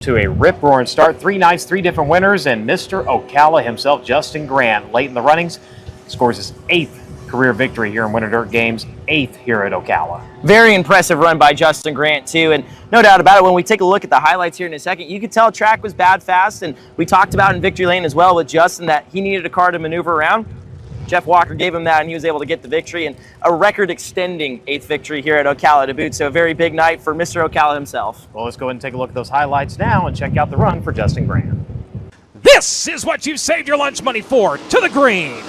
To a rip-roaring start, 3 nights, 3 different winners, and Mr. Ocala himself, Justin Grant, late in the runnings, scores his 8th career victory here in Winter Dirt Games, 8th here at Ocala. Very impressive run by Justin Grant, too, and no doubt about it, when we take a look at the highlights here in a second, you could tell track was bad fast, and we talked about in victory lane as well with Justin that he needed a car to maneuver around. Jeff Walker gave him that, and he was able to get the victory, and a record-extending 8th victory here at Ocala to boot, so a very big night for Mr. Ocala himself. Well, let's go ahead and take a look at those highlights now and check out the run for Justin Grant. This is what you saved your lunch money for, to the green.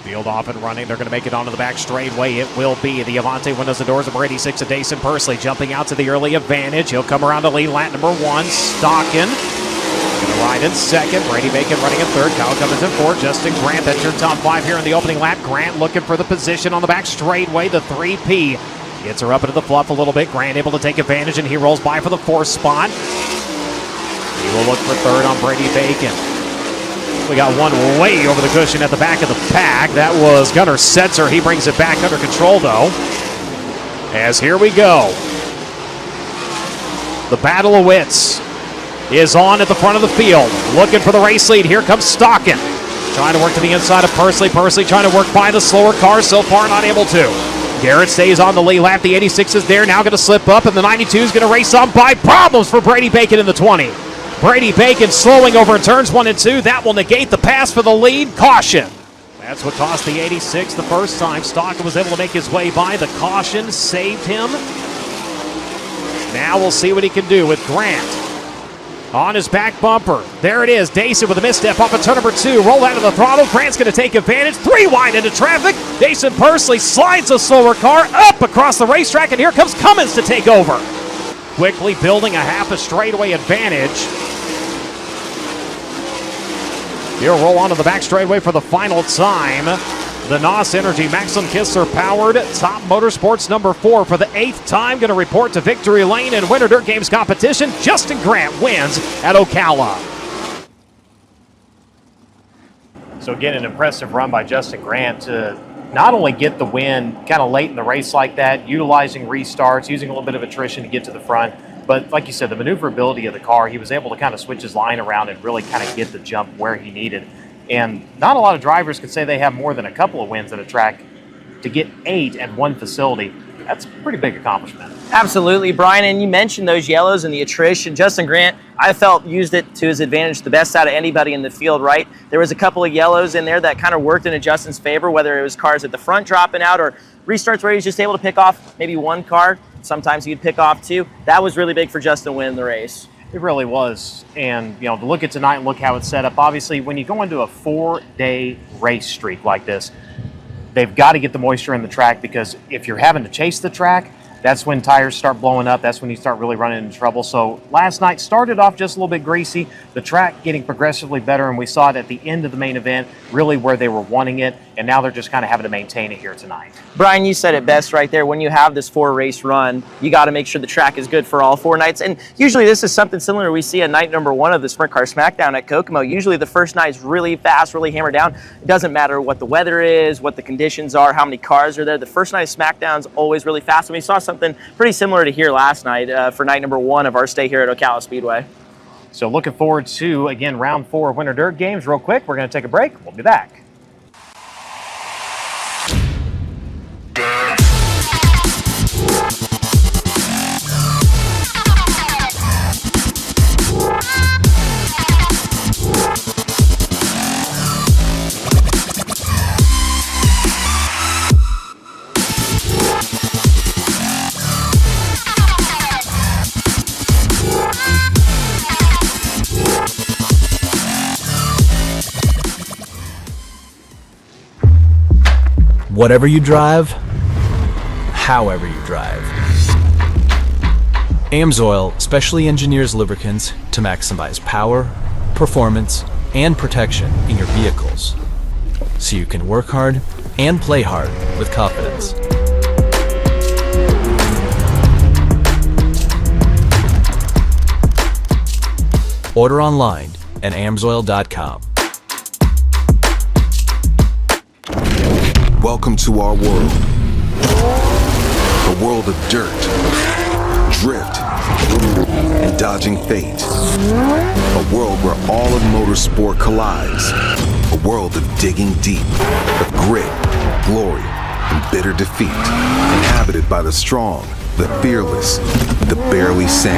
Field off and running. They're going to make it onto the back straightaway. It will be the Avante windows the doors of Brady 6 of Dason Pursley jumping out to the early advantage. He'll come around to lead lap number 1. Stockin going to ride in second. Brady Bacon running in third. Kyle Cummins in fourth. Justin Grant, that's your top 5 here in the opening lap. Grant looking for the position on the back straightaway. The 3P gets her up into the fluff a little bit. Grant able to take advantage, and he rolls by for the 4th spot. He will look for third on Brady Bacon. We got one way over the cushion at the back of the pack. That was Gunnar Setzer. He brings it back under control, though. As here we go. The Battle of Wits is on at the front of the field. Looking for the race lead. Here comes Stockin. Trying to work to the inside of Pursley. Pursley trying to work by the slower car. So far, not able to. Garrett stays on the lead lap. The 86 is there. Now going to slip up, and the 92 is going to race on by. Problems for Brady Bacon in the 20. Brady Bacon slowing over in turns 1 and 2. That will negate the pass for the lead. Caution. That's what cost the 86 the first time. Stockin was able to make his way by. The caution saved him. Now we'll see what he can do with Grant on his back bumper. There it is. Dason with a misstep off of turn number 2. Roll out of the throttle. Grant's going to take advantage. 3 wide into traffic. Dason Pursley slides the slower car up across the racetrack, and here comes Cummins to take over. Quickly building a half a straightaway advantage. He'll roll onto the back straightaway for the final time. The NOS Energy Maximum Kistler powered Top Motorsports number 4 for the 8th time. Going to report to victory lane in Winter Dirt Games competition. Justin Grant wins at Ocala. So again, an impressive run by Justin Grant to not only get the win kind of late in the race like that, utilizing restarts, using a little bit of attrition to get to the front, but like you said, the maneuverability of the car, he was able to kind of switch his line around and really kind of get the jump where he needed. And not a lot of drivers could say they have more than a couple of wins at a track. To get 8 at one facility, that's a pretty big accomplishment. Absolutely, Brian, and you mentioned those yellows and the attrition. Justin Grant, I felt, used it to his advantage the best out of anybody in the field, right? There was a couple of yellows in there that kind of worked in Justin's favor, whether it was cars at the front dropping out or restarts where he was just able to pick off maybe one car. Sometimes he'd pick off 2. That was really big for Justin winning the race. It really was. And, you know, to look at tonight and look how it's set up, obviously, when you go into a 4-day race streak like this, they've got to get the moisture in the track, because if you're having to chase the track, that's when tires start blowing up. That's when you start really running into trouble. So last night started off just a little bit greasy. The track getting progressively better, and we saw it at the end of the main event, really where they were wanting it, and now they're just kind of having to maintain it here tonight. Brian, you said it best right there. When you have this 4-race run, you got to make sure the track is good for all 4 nights. And usually this is something similar we see at night number 1 of the Sprint Car Smackdown at Kokomo. Usually the first night is really fast, really hammered down. It doesn't matter what the weather is, what the conditions are, how many cars are there. The first night of Smackdown is always really fast. And we saw something pretty similar to here last night for night number 1 of our stay here at Ocala Speedway. So looking forward to, again, round 4 of Winter Dirt Games. Real quick, we're going to take a break. We'll be back. Whatever you drive, however you drive. AMSOIL specially engineers lubricants to maximize power, performance, and protection in your vehicles, so you can work hard and play hard with confidence. Order online at amsoil.com. Welcome to our world. world of dirt, drift, and dodging fate. A world where all of motorsport collides. A world of digging deep, of grit, glory, and bitter defeat. Inhabited by the strong, the fearless, the barely sane.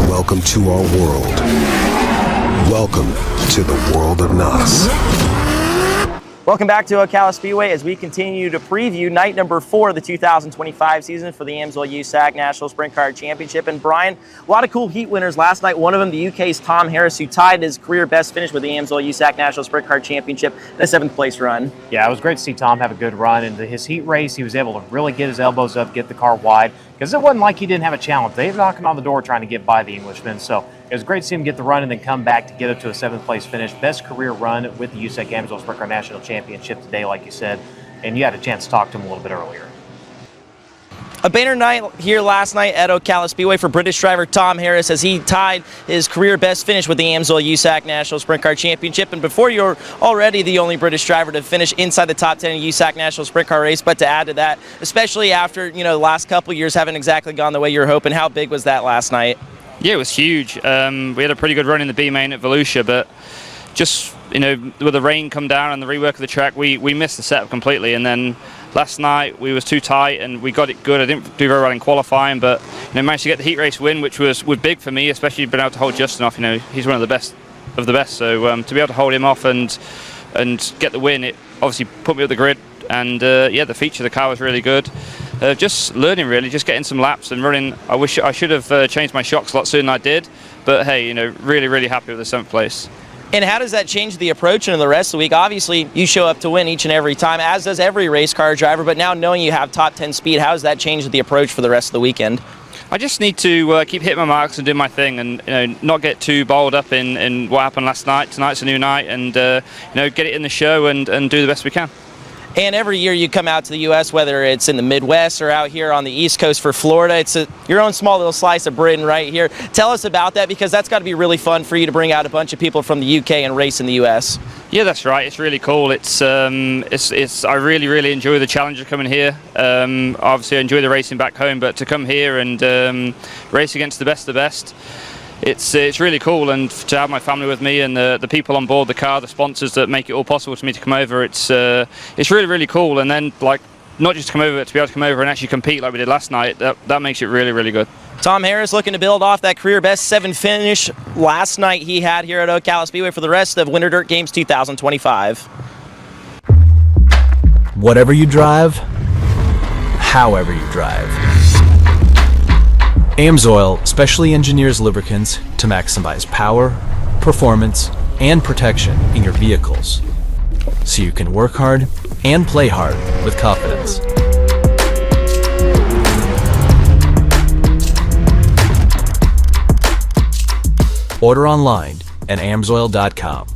Welcome to our world. Welcome to the world of NOS. Welcome back to Ocala Speedway as we continue to preview night number 4 of the 2025 season for the AMSOIL USAC National Sprint Car Championship. And Brian, a lot of cool heat winners last night. One of them, the UK's Tom Harris, who tied his career best finish with the AMSOIL USAC National Sprint Car Championship in a 7th place run. Yeah, it was great to see Tom have a good run. In his heat race, he was able to really get his elbows up, get the car wide, because it wasn't like he didn't have a challenge. They were knocking on the door trying to get by the Englishman. So it was great to see him get the run and then come back to get up to a 7th place finish. Best career run with the USAC AMSOIL Sprint Car National Championship today, like you said. And you had a chance to talk to him a little bit earlier. A banner night here last night at Ocala Speedway for British driver Tom Harris as he tied his career best finish with the AMSOIL USAC National Sprint Car Championship. And before, you're already the only British driver to finish inside the top 10 in USAC National Sprint Car race. But to add to that, especially after the last couple years haven't exactly gone the way you were hoping, how big was that last night? Yeah, it was huge. We had a pretty good run in the B main at Volusia, but just with the rain come down and the rework of the track, we missed the setup completely. And then last night we was too tight and we got it good. I didn't do very well in qualifying, but managed to get the heat race win, which was big for me, especially being able to hold Justin off. He's one of the best of the best. So to be able to hold him off and get the win, it obviously put me up the grid. And the feature of the car was really good. Just learning, really, just getting some laps and running. I wish I should have changed my shocks a lot sooner than I did, but hey, really, really happy with the 7th place. And how does that change the approach into the rest of the week? Obviously, you show up to win each and every time, as does every race car driver, but now knowing you have top 10 speed, how does that change the approach for the rest of the weekend? I just need to keep hitting my marks and do my thing and not get too balled up in what happened last night. Tonight's a new night and get it in the show and do the best we can. And every year you come out to the U.S., whether it's in the Midwest or out here on the East Coast for Florida, it's your own small little slice of Britain right here. Tell us about that, because that's got to be really fun for you to bring out a bunch of people from the U.K. and race in the U.S. Yeah, that's right. It's really cool. It's I really, really enjoy the challenge of coming here. Obviously, I enjoy the racing back home, but to come here and race against the best of the best, it's really cool. And to have my family with me and the people on board the car, the sponsors that make it all possible for me to come over, it's really, really cool. And then not just to come over, but to be able to come over and actually compete like we did last night, that makes it really, really good. Tom Harris looking to build off that career best 7 finish last night he had here at Ocala Speedway for the rest of Winter Dirt Games 2025. Whatever you drive, however you drive. AMSOIL specially engineers lubricants to maximize power, performance, and protection in your vehicles, so you can work hard and play hard with confidence. Order online at amsoil.com.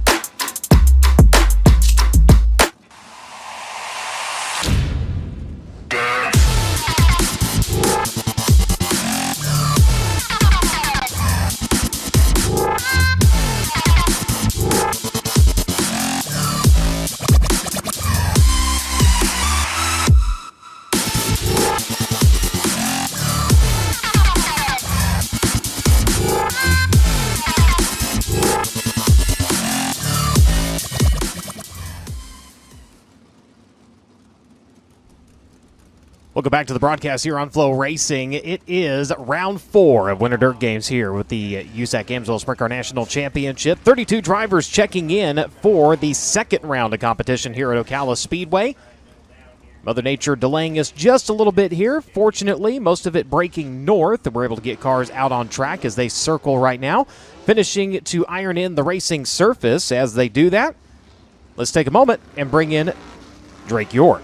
Welcome back to the broadcast here on FloRacing. It is round 4 of Winter Dirt Games here with the USAC AMSOIL Sprint Car National Championship. 32 drivers checking in for the second round of competition here at Ocala Speedway. Mother Nature delaying us just a little bit here. Fortunately, most of it breaking north, and we're able to get cars out on track as they circle right now, finishing to iron in the racing surface. As they do that, let's take a moment and bring in Drake York.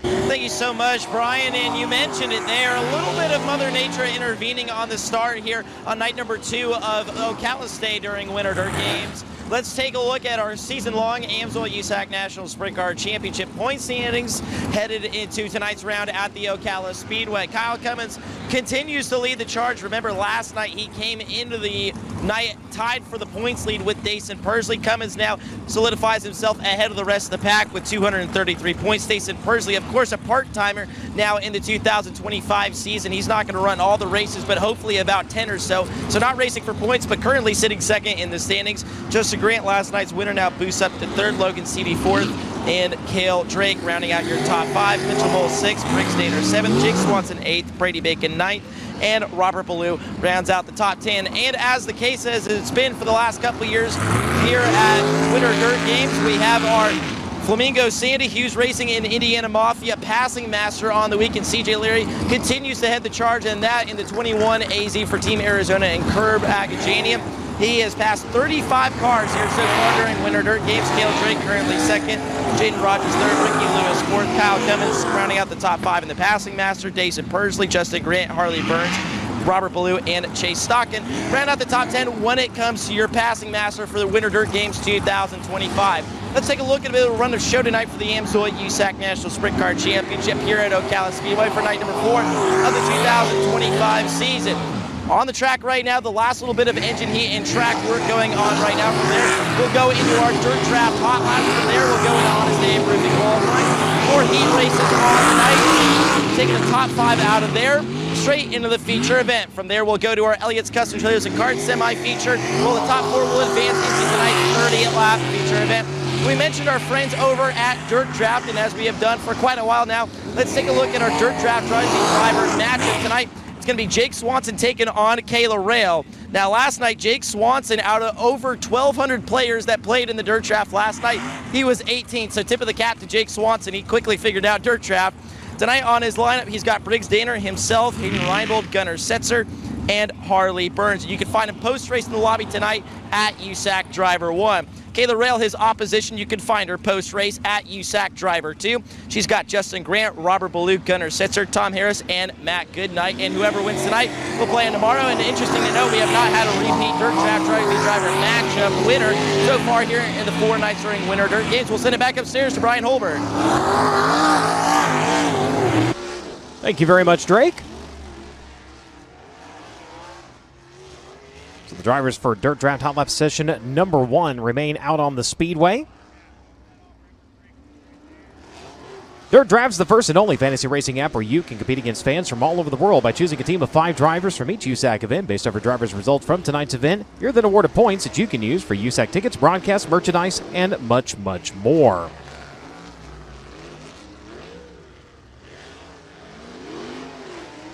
Thank you so much, Brian. And you mentioned it there, a little bit of Mother Nature intervening on the start here on night number 2 of Ocala Stay during Winter Dirt Games. Let's take a look at our season-long AMSOIL USAC National Sprint Car Championship point standings headed into tonight's round at the Ocala Speedway. Kyle Cummins continues to lead the charge. Remember, last night he came into the Knight tied for the points lead with Dason Persley. Cummins now solidifies himself ahead of the rest of the pack with 233 points. Dason Persley, of course, a part-timer now in the 2025 season. He's not going to run all the races, but hopefully about 10 or so. So not racing for points, but currently sitting second in the standings. Justin Grant, last night's winner, now boosts up to third. Logan Seavey fourth, and Cale Drake rounding out your top five. Mitchell Mole sixth, Briggs Danner seventh, Jake Swanson eighth, Brady Bacon ninth, and Robert Ballou rounds out the top 10. And as the case as it's been for the last couple of years here at Winter Dirt Games, we have our Flamingo Sandy Hughes Racing in Indiana Mafia passing master on the weekend. CJ Leary continues to head the charge, and that in the 21 AZ for Team Arizona and Curb Agajanian. He has passed 35 cars here so far during Winter Dirt Games. Cale Drake currently second, Jaden Rogers third, Ricky Lewis fourth, Kyle Cummins rounding out the top five in the passing master, Dason Persley, Justin Grant, Harley Burns, Robert Ballou, and Chase Stockton round out the top 10 when it comes to your passing master for the Winter Dirt Games 2025. Let's take a look at a bit of a run of show tonight for the AMSOIL USAC National Sprint Car Championship here at Ocala Speedway for night number 4 of the 2025 season. On the track right now, the last little bit of engine heat and track work going on right now. From there, we'll go into our dirt draft hot lap. From there, we'll go into honest day improving qualifying. 4 heat races on tonight, taking the top 5 out of there, straight into the feature event. From there, we'll go to our Elliott's Custom Trailers and Carts semi-feature. Well, the top 4 will advance into tonight's 30th lap feature event. We mentioned our friends over at Dirt Draft, and as we have done for quite a while now, let's take a look at our Dirt Draft driver matchup tonight. It's going to be Jake Swanson taking on Kayla Rail. Now, last night, Jake Swanson, out of over 1,200 players that played in the Dirt Draft last night, he was 18th. So tip of the cap to Jake Swanson. He quickly figured out Dirt Draft. Tonight on his lineup, he's got Briggs Danner himself, Hayden Reinbold, Gunnar Setzer, and Harley Burns. You can find him post-race in the lobby tonight at USAC Driver 1. Kayla Rail, his opposition, you can find her post-race at USAC Driver 2. She's got Justin Grant, Robert Ballou, Gunnar Setzer, Tom Harris, and Matt Goodnight. And whoever wins tonight will play on tomorrow. And interesting to note, we have not had a repeat Dirt Draft driver matchup winner so far here in the 4 nights during Winter Dirt Games. We'll send it back upstairs to Brian Holberg. Thank you very much, Drake. So the drivers for Dirt Draft Hot Lap Session number 1 remain out on the speedway. Dirt Draft's the first and only fantasy racing app where you can compete against fans from all over the world by choosing a team of 5 drivers from each USAC event. Based off your drivers' results from tonight's event, you're then awarded points that you can use for USAC tickets, broadcasts, merchandise, and much, much more.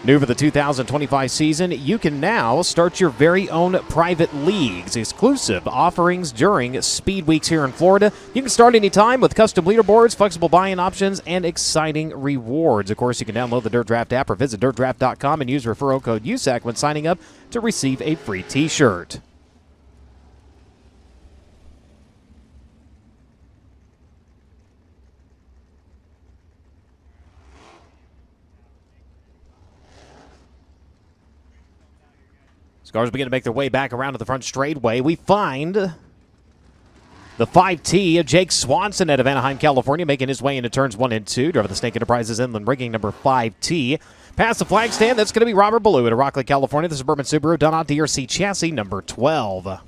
New for the 2025 season, you can now start your very own private leagues. Exclusive offerings during Speed Weeks here in Florida. You can start anytime with custom leaderboards, flexible buy-in options, and exciting rewards. Of course, you can download the Dirt Draft app or visit dirtdraft.com and use referral code USAC when signing up to receive a free t-shirt. Cars begin to make their way back around to the front straightaway. We find the 5T of Jake Swanson out of Anaheim, California, making his way into turns 1 and 2. Driver of the Snake Enterprises Inland Rigging number 5T. Past the flag stand, that's going to be Robert Ballou out of Rockland, California. The Suburban Subaru done on DRC chassis number 12.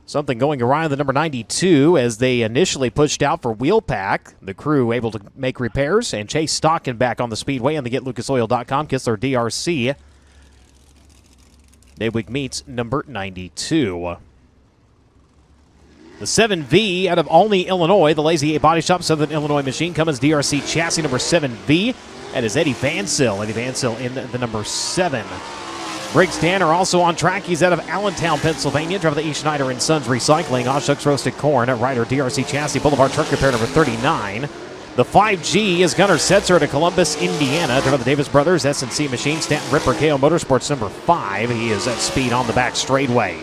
Something going awry on the number 92 as they initially pushed out for wheel pack. The crew able to make repairs and chase Stockton back on the speedway on the GetLucasOil.com. Kistler DRC. Dayweek meets number 92. The 7V out of Olney, Illinois. The Lazy 8 Body Shop, Southern Illinois machine. Cummins DRC chassis number 7V. That is Eddie Vansil. Eddie Vansil in the number 7. Briggs Danner also on track. He's out of Allentown, Pennsylvania. Driver the E. Schneider & Sons Recycling. Oshucks Roasted Corn. Ryder DRC Chassis. Boulevard Truck Repair number 39. The 5G is Gunnar Setzer out of Columbus, Indiana. Driver the Davis Brothers S&C Machine. Stanton Ripper KO Motorsports number 5. He is at speed on the back straightaway.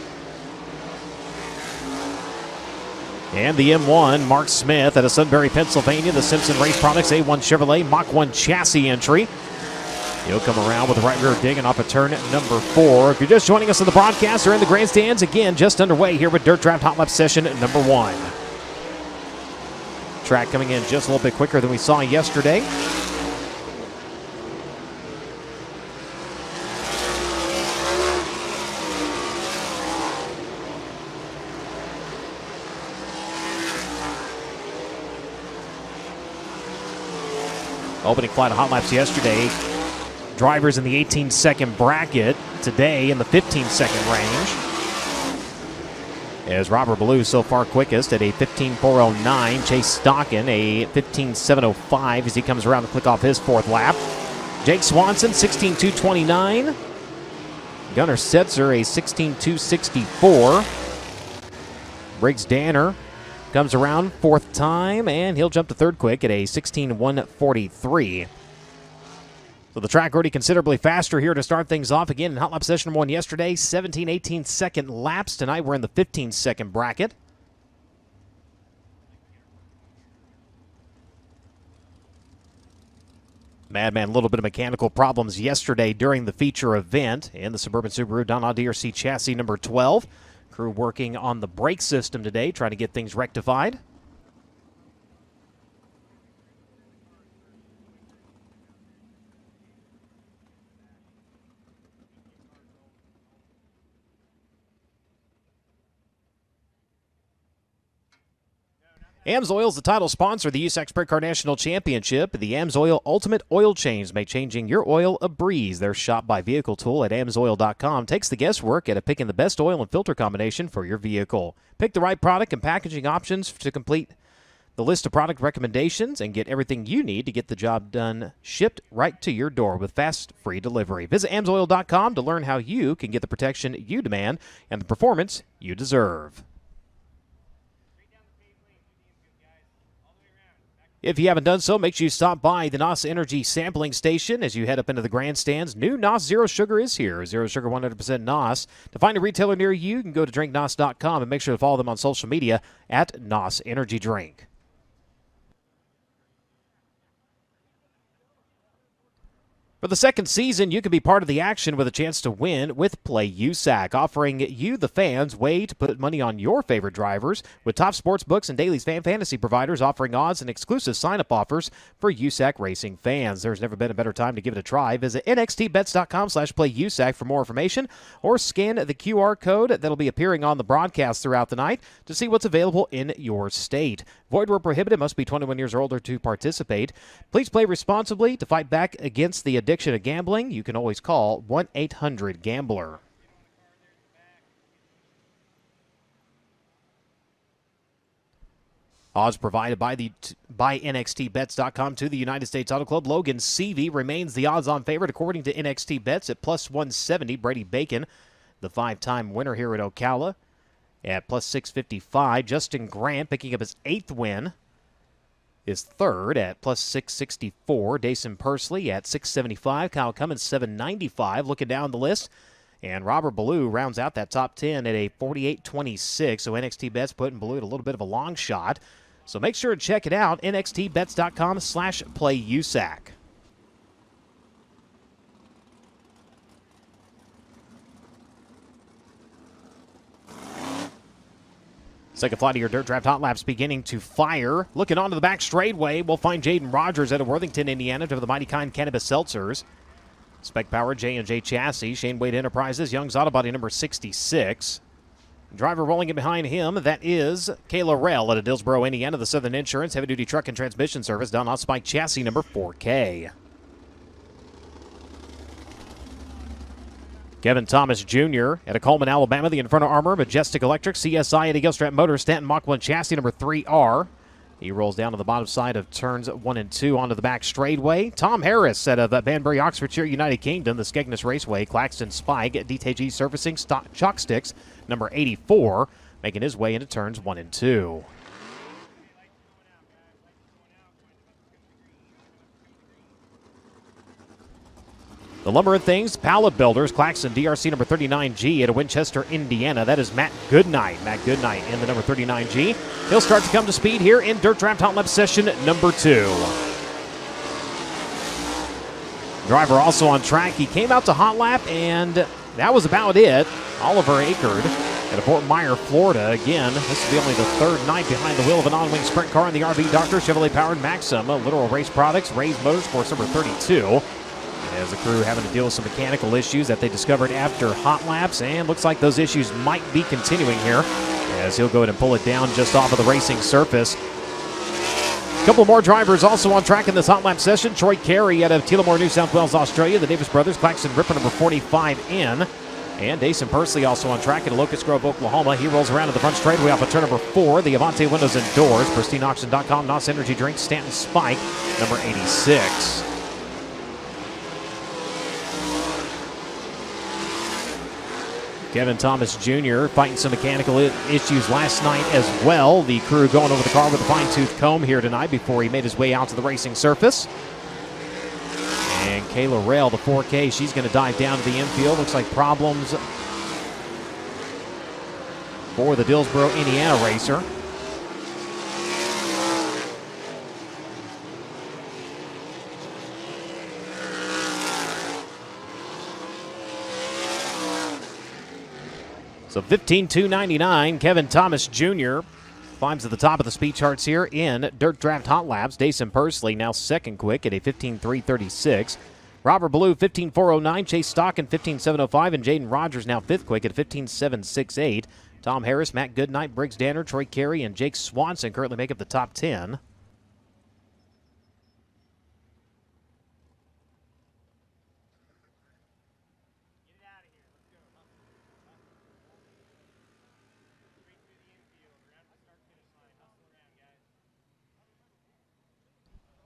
And the M1, Mark Smith out of Sunbury, Pennsylvania. The Simpson Race Products A1 Chevrolet Mach 1 chassis entry. He'll come around with the right rear digging off of turn number 4. If you're just joining us on the broadcast or in the grandstands, again, just underway here with Dirt Draft Hot Lap Session number 1. Track coming in just a little bit quicker than we saw yesterday. Opening flight of hot laps yesterday. Drivers in the 18-second bracket. Today in the 15-second range. As Robert Ballou so far quickest at a 15.409. Chase Stockin a 15.705 as he comes around to click off his fourth lap. Jake Swanson 16.229. Gunnar Setzer a 16.264. Briggs Danner comes around fourth time, and he'll jump to third quick at a 16.143. So the track already considerably faster here to start things off. Again, in hot lap session 1 yesterday, 17, 18-second laps. Tonight we're in the 15-second bracket. Madman, a little bit of mechanical problems yesterday during the feature event in the Suburban Subaru Donna DRC chassis number 12. Crew working on the brake system today, trying to get things rectified. AMSOIL is the title sponsor of the USAC Sprint Car National Championship. The AMSOIL Ultimate Oil Change make changing your oil a breeze. Their shop by vehicle tool at AMSOIL.com takes the guesswork out of picking the best oil and filter combination for your vehicle. Pick the right product and packaging options to complete the list of product recommendations and get everything you need to get the job done shipped right to your door with fast, free delivery. Visit AMSOIL.com to learn how you can get the protection you demand and the performance you deserve. If you haven't done so, make sure you stop by the NOS Energy Sampling Station as you head up into the grandstands. New NOS Zero Sugar is here. Zero Sugar 100% NOS. To find a retailer near you, you can go to drinknos.com and make sure to follow them on social media at NOS Energy Drink. For the second season, you can be part of the action with a chance to win with Play USAC, offering you, the fans, way to put money on your favorite drivers with top sports books and daily fan fantasy providers offering odds and exclusive sign-up offers for USAC racing fans. There's never been a better time to give it a try. Visit nxtbets.com/playusac for more information or scan the QR code that'll be appearing on the broadcast throughout the night to see what's available in your state. Void where prohibited, must be 21 years or older to participate. Please play responsibly. To fight back against the addiction of gambling, you can always call 1-800-GAMBLER. Odds provided by NXTBets.com to the United States Auto Club. Logan Seavey remains the odds-on favorite according to NXT Bets at plus 170. Brady Bacon, the 5-time winner here at Ocala, at plus 655. Justin Grant picking up his 8th win is third at plus 664. Dason Pursley at 675. Kyle Cummins 795. Looking down the list, and Robert Ballou rounds out that top 10 at a 48.26. So NXT Bets putting Ballou at a little bit of a long shot. So make sure to check it out. NXTBets.com/playusac. Second flight of your Dirt Draft Hot Laps beginning to fire. Looking onto the back straightaway, we'll find Jaden Rogers out of Worthington, Indiana, to the Mighty Kind Cannabis Seltzers. Spec Power J&J Chassis, Shane Wade Enterprises, Young's Auto Body number 66. Driver rolling in behind him, that is Kayla Rell out of Dillsboro, Indiana, the Southern Insurance Heavy Duty Truck and Transmission Service, done on Spike Chassis number 4K. Kevin Thomas Jr. out of Coleman, Alabama, the Inferno Armor, Majestic Electric, CSI at Eagle Strap Motors, Stanton Mach 1 Chassis number 3R. He rolls down to the bottom side of turns 1 and 2 onto the back straightaway. Tom Harris out of Banbury, Oxfordshire, United Kingdom, the Skegness Raceway, Claxton Spike, DTG Surfacing, Chalk Sticks number 84, making his way into turns 1 and 2. The Lumber and Things, Pallet Builders, Claxton DRC number 39G out of Winchester, Indiana. That is Matt Goodnight. Matt Goodnight in the number 39G. He'll start to come to speed here in Dirt Draft Hot Lap session number 2. Driver also on track. He came out to Hot Lap, and that was about it. Oliver Akerd out of Fort Myer, Florida. Again, this will be only the third night behind the wheel of an on-wing sprint car in the RV Doctor Chevrolet-powered Maxim. Literal Race Products, Ray's Motorsports number 32. As the crew having to deal with some mechanical issues that they discovered after hot laps, and looks like those issues might be continuing here as he'll go ahead and pull it down just off of the racing surface. Couple more drivers also on track in this hot lap session. Troy Carey out of Teelamore, New South Wales, Australia. The Davis brothers, Claxton Ripper, number 45 in. And Dason Persley also on track in Locust Grove, Oklahoma. He rolls around at the front straightaway off of turn number 4. The Avante windows and doors. PristineAuction.com, NOS Energy Drink, Stanton Spike, number 86. Kevin Thomas Jr. fighting some mechanical issues last night as well. The crew going over the car with a fine-tooth comb here tonight before he made his way out to the racing surface. And Kayla Rail, the 4K, she's going to dive down to the infield. Looks like problems for the Dillsboro, Indiana racer. So 15,299, Kevin Thomas Jr. climbs to the top of the speed charts here in Dirt Draft Hot Laps. Dason Persley now second quick at a 15,336. Robert Ballou, 15,409. Chase Stockin, 15,705. And Jaden Rogers now fifth quick at 15,768. Tom Harris, Matt Goodnight, Briggs Danner, Troy Carey, and Jake Swanson currently make up the top 10.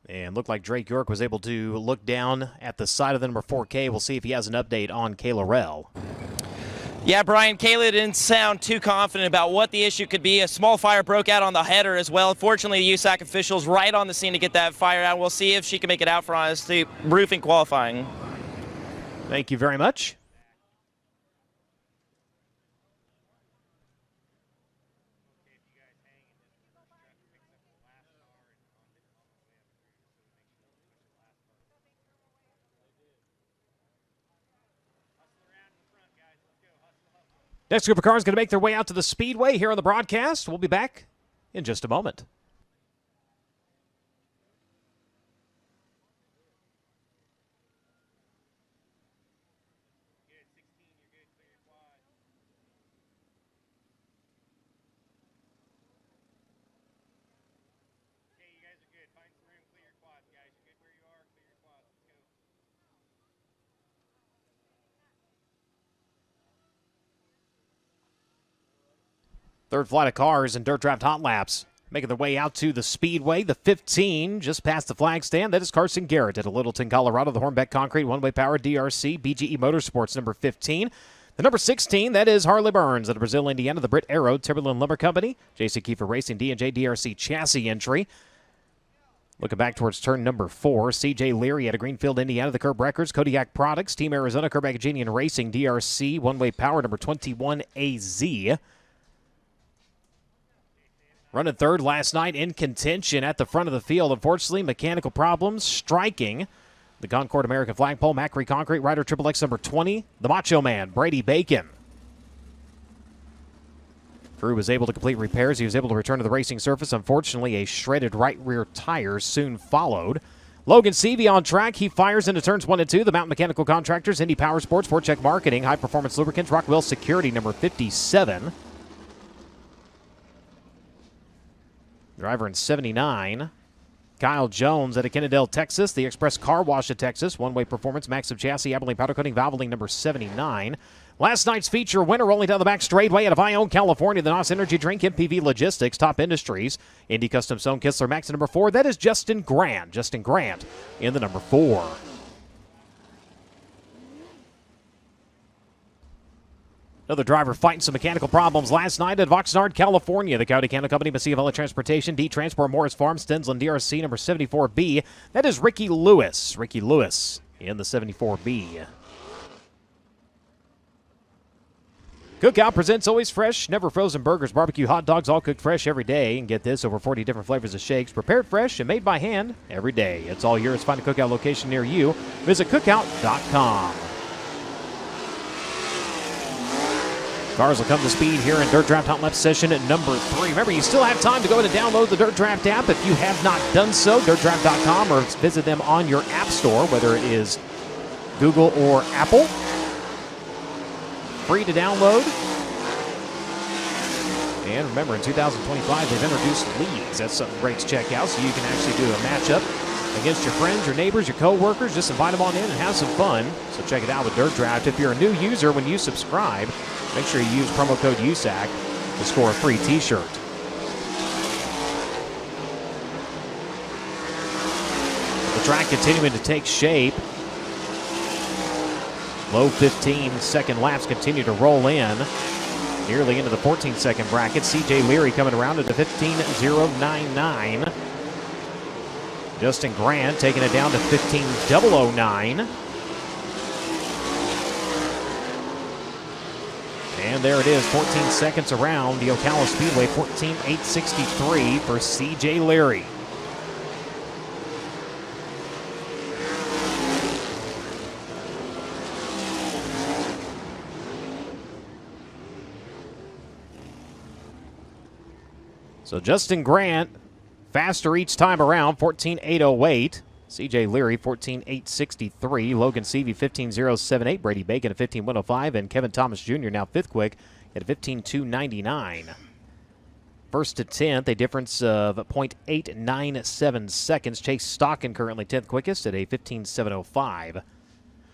And looked like Drake York was able to look down at the side of the number 4K. We'll see if he has an update on Kayla Rell. Yeah, Brian, Kayla didn't sound too confident about what the issue could be. A small fire broke out on the header as well. Fortunately, the USAC officials right on the scene to get that fire out. We'll see if she can make it out for us to roofing qualifying. Thank you very much. Next group of cars going to make their way out to the Speedway here on the broadcast. We'll be back in just a moment. Third flight of cars in Dirt Draft Hot Laps making their way out to the Speedway. The 15 just past the flag stand. That is Carson Garrett at Littleton, Colorado. The Hornbeck Concrete One-Way Power DRC BGE Motorsports number 15. The number 16, that is Harley Burns out of Brazil, Indiana. The Britt Arrow Timberland Lumber Company. JC Kiefer Racing D&J DRC chassis entry. Looking back towards turn number 4, CJ Leary out of Greenfield, Indiana. The Curb Records, Kodiak Products, Team Arizona, Kerbagajanian Racing DRC One-Way Power number 21 AZ. Running third last night in contention at the front of the field. Unfortunately, mechanical problems striking the Concord American flagpole. Macri Concrete Rider XXX number 20. The Macho Man, Brady Bacon. Crew was able to complete repairs. He was able to return to the racing surface. Unfortunately, a shredded right rear tire soon followed. Logan Seavey on track. He fires into turns 1 and 2. The Mountain Mechanical Contractors, Indy Power Sports, Forcheck Marketing, High Performance Lubricants, Rockwell Security number 57. Driver in 79, Kyle Jones out of Kennedale, Texas. The Express Car Wash of Texas. One-Way Performance, Maxim Chassis, Abilene Powder Coating, Valvoline number 79. Last night's feature winner rolling down the back straightway out of Ione, California. The NOS Energy Drink, MPV Logistics, Top Industries, Indy Custom Stone, Kistler Max number 4. That is Justin Grant. Justin Grant in the number 4. Another driver fighting some mechanical problems last night at Oxnard, California. The County Cannon Company, Maciavella Transportation, D-Transport, Morris Farm, Stensland, DRC, number 74B. That is Ricky Lewis. Ricky Lewis in the 74B. Cookout presents always fresh, never frozen burgers, barbecue, hot dogs, all cooked fresh every day. And get this, over 40 different flavors of shakes, prepared fresh and made by hand every day. It's all yours. Find a Cookout location near you. Visit cookout.com. Cars will come to speed here in Dirt Draft Hot Lap session at number 3. Remember, you still have time to go in and download the Dirt Draft app. If you have not done so, dirtdraft.com, or visit them on your app store, whether it is Google or Apple. Free to download. And remember, in 2025, they've introduced leagues. That's something great to check out, so you can actually do a matchup against your friends, your neighbors, your co-workers. Just invite them on in and have some fun. So check it out with Dirt Draft. If you're a new user, when you subscribe, make sure you use promo code USAC to score a free t-shirt. The track continuing to take shape. Low 15-second laps continue to roll in. Nearly into the 14-second bracket. CJ Leary coming around at the 15.099. Justin Grant taking it down to 15.009. And there it is, 14 seconds around the Ocala Speedway, 14.863 for CJ Leary. So Justin Grant, faster each time around, 14.808. CJ Leary, 14.863. Logan Seavey, 15.078. Brady Bacon at 15.105. And Kevin Thomas Jr. now fifth quick at 15.299. First to 10th, a difference of 0.897 seconds. Chase Stockin currently 10th quickest at a 15.705.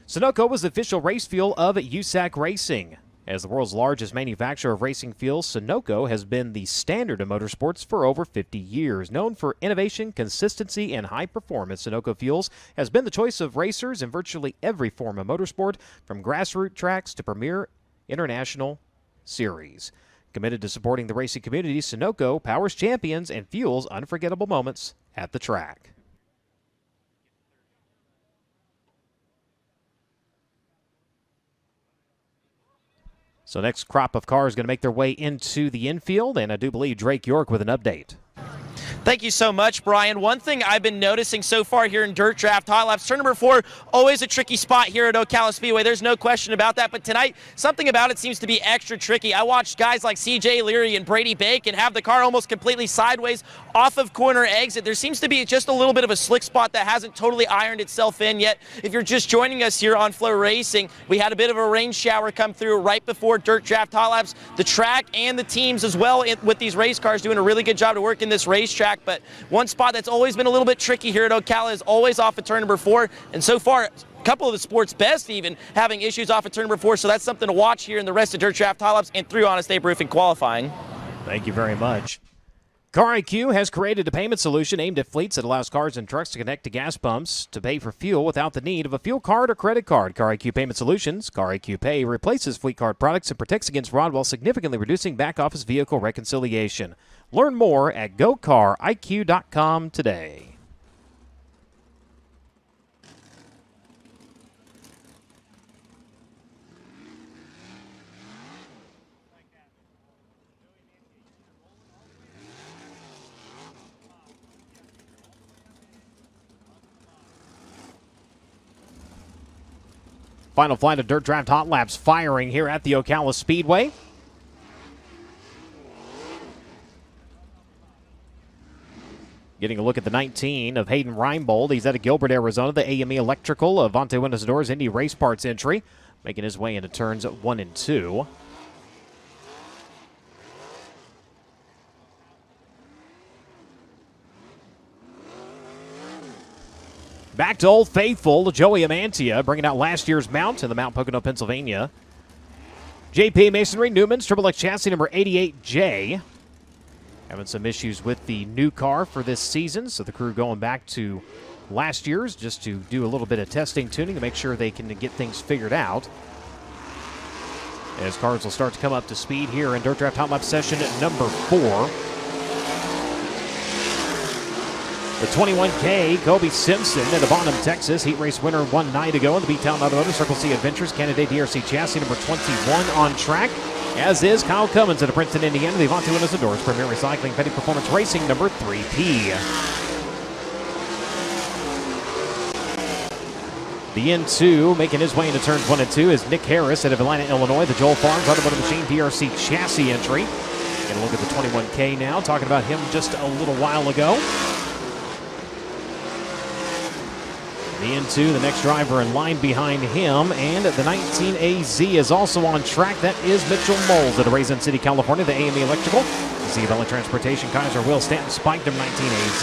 Sunoco was the official race fuel of USAC Racing. As the world's largest manufacturer of racing fuels, Sunoco has been the standard of motorsports for over 50 years. Known for innovation, consistency, and high performance, Sunoco Fuels has been the choice of racers in virtually every form of motorsport, from grassroots tracks to premier international series. Committed to supporting the racing community, Sunoco powers champions and fuels unforgettable moments at the track. So next crop of cars going to make their way into the infield, and I do believe Drake York with an update. Thank you so much, Brian. One thing I've been noticing so far here in Dirt Draft Hot Laps, turn number 4, always a tricky spot here at Ocala Speedway. There's no question about that, but tonight, something about it seems to be extra tricky. I watched guys like CJ Leary and Brady Bacon have the car almost completely sideways off of corner exit. There seems to be just a little bit of a slick spot that hasn't totally ironed itself in yet. If you're just joining us here on FloRacing, we had a bit of a rain shower come through right before Dirt Draft Hot Laps. The track and the teams as well with these race cars doing a really good job to work in this racetrack. But one spot that's always been a little bit tricky here at Ocala is always off of turn number 4. And so far, a couple of the sport's best even having issues off of turn number 4. So that's something to watch here in the rest of Dirt Draft Hot Laps and through Honest Abe Roofing qualifying. Thank you very much. Car IQ has created a payment solution aimed at fleets that allows cars and trucks to connect to gas pumps to pay for fuel without the need of a fuel card or credit card. Car IQ Payment Solutions, Car IQ Pay, replaces fleet card products and protects against fraud while significantly reducing back-office vehicle reconciliation. Learn more at gocariq.com today. Final flight of Dirt Draft Hot Laps firing here at the Ocala Speedway. Getting a look at the 19 of Hayden Reinbold. He's out of Gilbert, Arizona. The AME Electrical, Avante Windows and Doors, Indy Race Parts entry. Making his way into turns 1 and 2. Back to Old Faithful, Joey Amantia, bringing out last year's mount in the Mount Pocono, Pennsylvania. JP Masonry Newman's Triple X chassis number 88J. Having some issues with the new car for this season, so the crew going back to last year's just to do a little bit of testing, tuning to make sure they can get things figured out. As cars will start to come up to speed here in Dirt Draft Hot Lap session number 4. The 21K, Kobe Simpson in Bonham, Texas. Heat race winner 1 night ago in the B-Town Automotive Circle C Adventures. Candidate DRC chassis number 21 on track. As is Kyle Cummins out of Princeton, Indiana. The Avante Windows and Doors Premier Recycling Petty Performance Racing number 3P. The N2 making his way into turns 1 and 2 is Nick Harris out of Atlanta, Illinois. The Joel Farms Automotive Machine DRC chassis entry. Gonna look at the 21K now. Talking about him just a little while ago. The N2, the next driver in line behind him, and the 19AZ is also on track. That is Mitchell Moles out of Raisin City, California, the AME Electrical. Courtesy of LA Transportation, Kaiser, Will Stanton, Spike, number 19 AZ.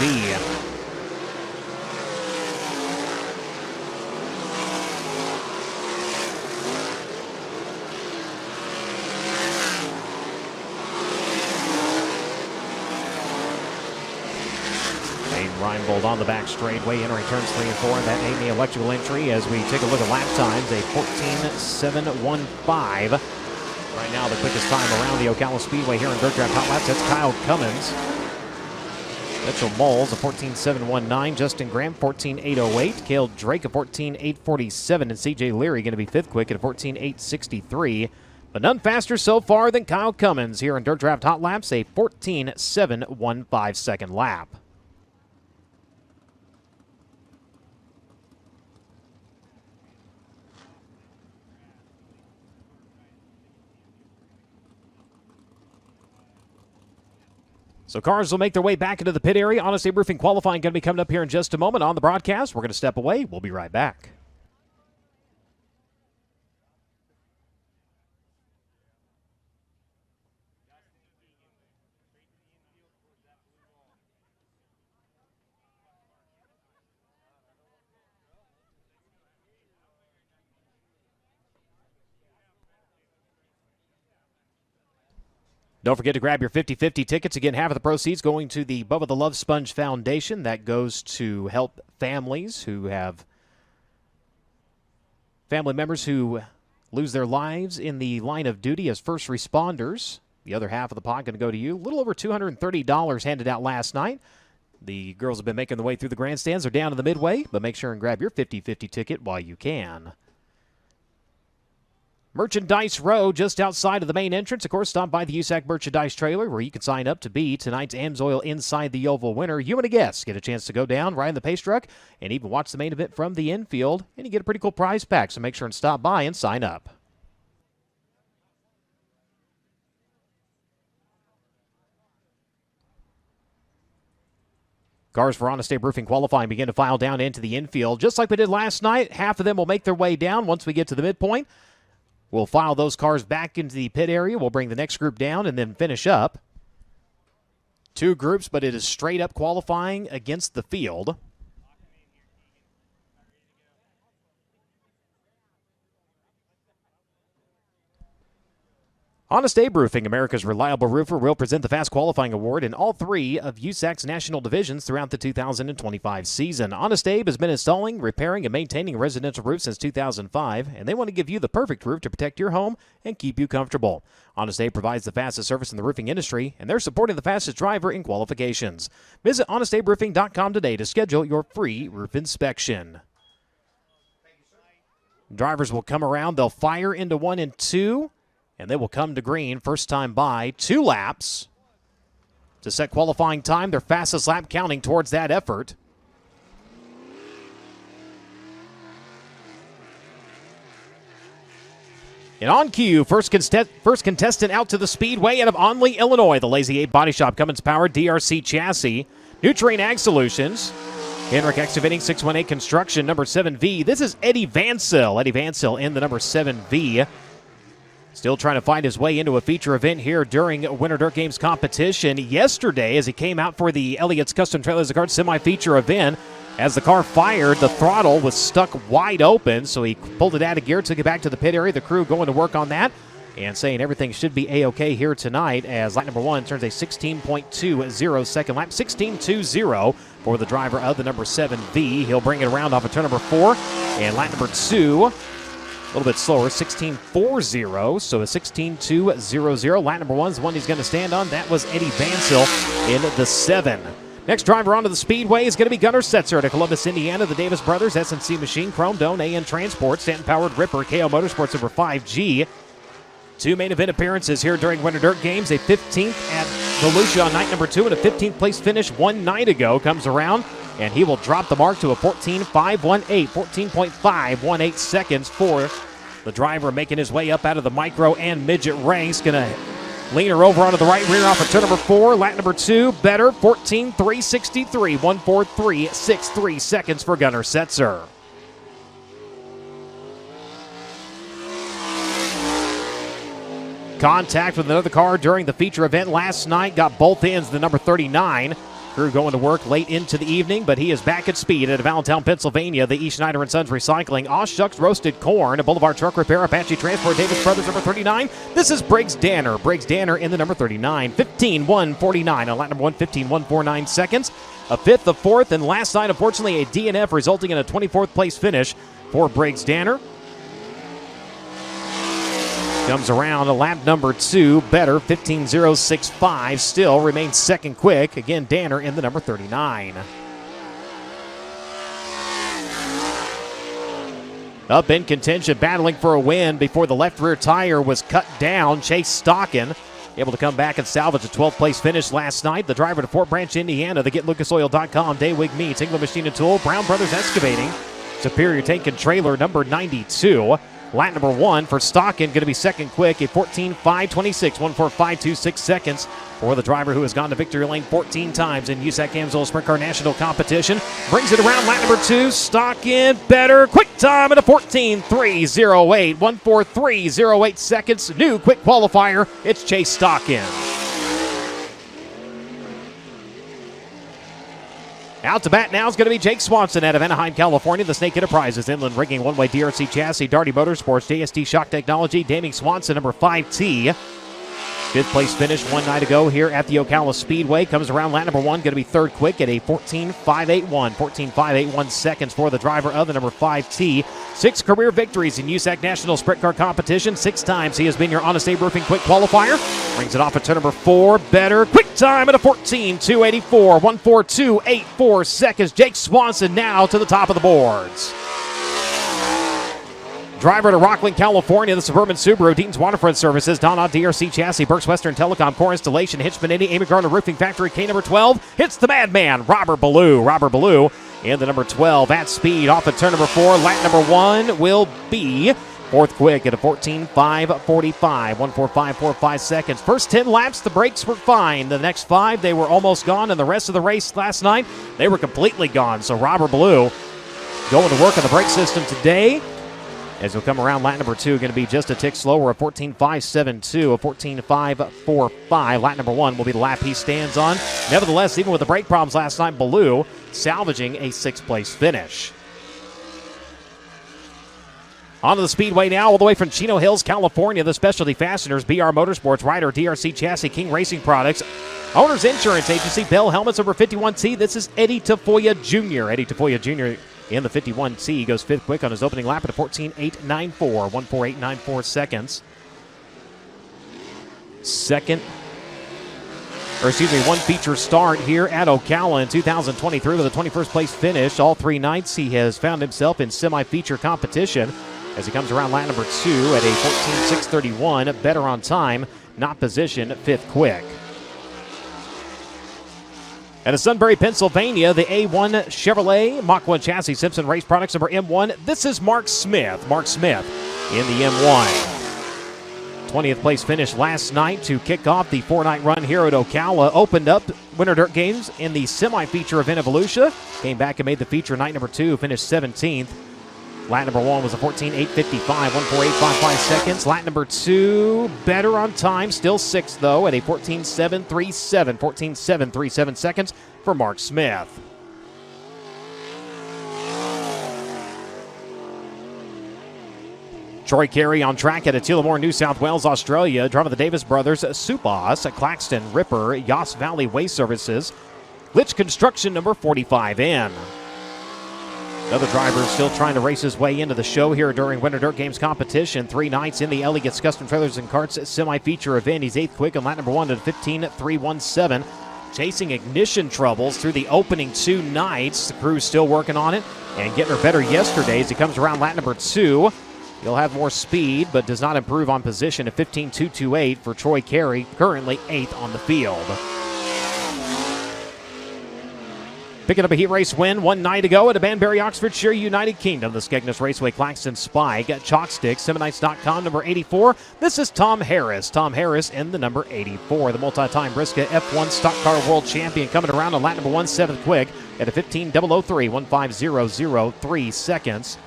Reinbold on the back straightway, entering turns 3 and 4, and that ain't the electrical entry as we take a look at lap times, a 14.715. Right now, the quickest time around the Ocala Speedway here in Dirt Draft Hot Laps, that's Kyle Cummins. Mitchell Moles, a 14.719. Justin Graham, 14.808. Cale Drake, a 14.847. And CJ Leary going to be fifth quick at a 14.863. But none faster so far than Kyle Cummins here in Dirt Draft Hot Laps, a 14.715 second lap. So cars will make their way back into the pit area. Honest Abe Roofing qualifying going to be coming up here in just a moment on the broadcast. We're going to step away. We'll be right back. Don't forget to grab your 50-50 tickets. Again, half of the proceeds going to the Bubba the Love Sponge Foundation. That goes to help families who have family members who lose their lives in the line of duty as first responders. The other half of the pot going to go to you. A little over $230 handed out last night. The girls have been making their way through the grandstands. They're down to the midway, but make sure and grab your 50-50 ticket while you can. Merchandise Row, just outside of the main entrance. Of course, stop by the USAC merchandise trailer where you can sign up to be tonight's AMSOIL Inside the Oval winner. You and a guest get a chance to go down, ride in the pace truck, and even watch the main event from the infield. And you get a pretty cool prize pack, so make sure and stop by and sign up. Cars for Honest Abe Roofing qualifying begin to file down into the infield. Just like we did last night, half of them will make their way down once we get to the midpoint. We'll file those cars back into the pit area. We'll bring the next group down and then finish up. Two groups, but it is straight up qualifying against the field. Honest Abe Roofing, America's reliable roofer, will present the Fast Qualifying Award in all three of USAC's national divisions throughout the 2025 season. Honest Abe has been installing, repairing, and maintaining a residential roof since 2005, and they want to give you the perfect roof to protect your home and keep you comfortable. Honest Abe provides the fastest service in the roofing industry, and they're supporting the fastest driver in qualifications. Visit honestaberoofing.com today to schedule your free roof inspection. Drivers will come around. They'll fire into 1 and 2. And they will come to green first time by 2 laps to set qualifying time, their fastest lap counting towards that effort. And on cue, first contestant out to the Speedway out of Onley, Illinois. The Lazy 8 Body Shop, Cummins Power, DRC Chassis, New Terrain Ag Solutions, Henrik Excavating, 618 Construction, number 7V. This is Eddie Vansell. Eddie Vansell in the number 7V. Still trying to find his way into a feature event here during Winter Dirt Games competition. Yesterday, as he came out for the Elliott's Custom Trailers Card semi-feature event, as the car fired, the throttle was stuck wide open, so he pulled it out of gear, took it back to the pit area. The crew going to work on that and saying everything should be A-OK here tonight as lap number 1 turns a 16.20 second lap, 16.20 for the driver of the number 7V. He'll bring it around off of turn number 4, and lap number 2, a little bit slower, 16.40, so a 16.200. Lap number 1 is the one he's going to stand on. That was Eddie Vansell in the 7. Next driver onto the Speedway is going to be Gunnar Setzer to Columbus, Indiana. The Davis Brothers, SNC Machine, Chrome Dome, AN Transport, Stanton-powered Ripper, KO Motorsports number 5G. 2 main event appearances here during Winter Dirt Games. A 15th at Volusia on night number 2 and a 15th place finish 1 night ago comes around. And he will drop the mark to a 14.518, 14.518 seconds for the driver making his way up out of the micro and midget ranks. Going to lean her over onto the right rear off of turn number 4. Lap number 2, better, 14.363, 143.63 seconds for Gunnar Setzer. contact with another car during the feature event last night. Got both ends, the number 39. Crew going to work late into the evening, but he is back at speed at Allentown, Pennsylvania. The E. Schneider & Sons Recycling, Aw Shucks Roasted Corn, Boulevard Truck Repair, Apache Transport, Davis Brothers, number 39. This is Briggs Danner. Briggs Danner in the number 39. 15-149 on lap number 1, 15-149 seconds. A fifth, a fourth, and last night, unfortunately, a DNF resulting in a 24th place finish for Briggs Danner. Comes around a lap number 2, better, 15.065, still remains second quick. Again, Danner in the number 39. Up in contention, battling for a win before the left rear tire was cut down. Chase Stockin able to come back and salvage a 12th place finish last night. The driver to Fort Branch, Indiana, the GetLucasOil.com, Daywig Meats, England Machine and Tool, Brown Brothers Excavating, Superior Tank and Trailer, number 92. Lap number 1 for Stockin, going to be second quick, a 14.526, 1.4526 seconds for the driver who has gone to victory lane 14 times in USAC Amsoil Sprint Car National Competition. Brings it around lap number 2, Stockin, better, quick time at a 14.308, 1.4308 seconds. New quick qualifier, it's Chase Stockin. Out to bat now is going to be Jake Swanson out of Anaheim, California. The Snake Enterprises, Inland Rigging, One-Way DRC Chassis, Darty Motorsports, JST Shock Technology, Daming Swanson, number 5T. Fifth place finish one night ago here at the Ocala Speedway. Comes around lap number 1, going to be third quick at a 14.581. 14.581 seconds for the driver of the number 5T. 6 career victories in USAC National Sprint Car Competition. 6 times he has been your Honest Abe Roofing quick qualifier. Brings it off at turn number 4. Better. Quick time at a 14.284. 1.4284 seconds. Jake Swanson now to the top of the boards. Driver to Rockland, California, the Suburban Subaru, Deaton's Waterfront Services, Donna DRC Chassis, Burke's Western Telecom, Core Installation, Hitchman Indy, Amy Garner Roofing Factory, K number 12, hits the madman, Robert Ballou. Robert Ballou in the number 12 at speed off at turn number 4. Lap number 1 will be fourth quick at a 14.545, 1.4545 seconds. First 10 laps, the brakes were fine. The next 5, they were almost gone, and the rest of the race last night, they were completely gone. So Robert Ballou going to work on the brake system today. As he'll come around lap number 2, going to be just a tick slower, a 14.572, a 14.545. Lap number 1 will be the lap he stands on. Nevertheless, even with the brake problems last night, Ballou salvaging a 6th place finish. Onto the Speedway now, all the way from Chino Hills, California. The Specialty Fasteners, BR Motorsports, Ryder, DRC Chassis, King Racing Products, Owners Insurance Agency, Bell Helmets, over 51T. This is Eddie Tafoya Jr. Eddie Tafoya Jr. in the 51T goes 5th quick on his opening lap at a 14.894, 1.4894 seconds. One feature start here at Ocala in 2023 with a 21st place finish. All 3 nights he has found himself in semi-feature competition as he comes around lap number 2 at a 14.631, better on time, not position, 5th quick. Out of Sunbury, Pennsylvania, the A1 Chevrolet Mach 1 Chassis Simpson Race Products number M1. This is Mark Smith. Mark Smith in the M1. 20th place finish last night to kick off the 4-night run here at Ocala. Opened up Winter Dirt Games in the semi-feature event of Volusia. Came back and made the feature night number 2, finished 17th. Lap number 1 was a 14.855, 1.4855 seconds. Lap number 2, better on time, still 6th though, at a 14.737, 14.737 seconds for Mark Smith. Troy Carey on track at Tullamore, New South Wales, Australia. Driving the Davis Brothers, Supos, Claxton, Ripper, Yoss Valley Waste Services, Litch Construction number 45N. Another driver still trying to race his way into the show here during Winter Dirt Games competition. 3 nights in the Elliott's Custom Trailers and Carts semi-feature event. He's 8th quick on lap number 1 at 15.317. Chasing ignition troubles through the opening 2 nights. The crew's still working on it and getting her better yesterday as he comes around lap number 2. He'll have more speed, but does not improve on position at 15.228 for Troy Carey, currently 8th on the field. Picking up a heat race win one night ago at a Banbury, Oxfordshire, United Kingdom. The Skegness Raceway Claxton Spike at Chalkstick, Seminites.com, number 84. This is Tom Harris. Tom Harris in the number 84. The multi-time Brisca F1 Stock Car World Champion coming around on lap number 1, 7th quick at a 15.003, 1.5003 seconds.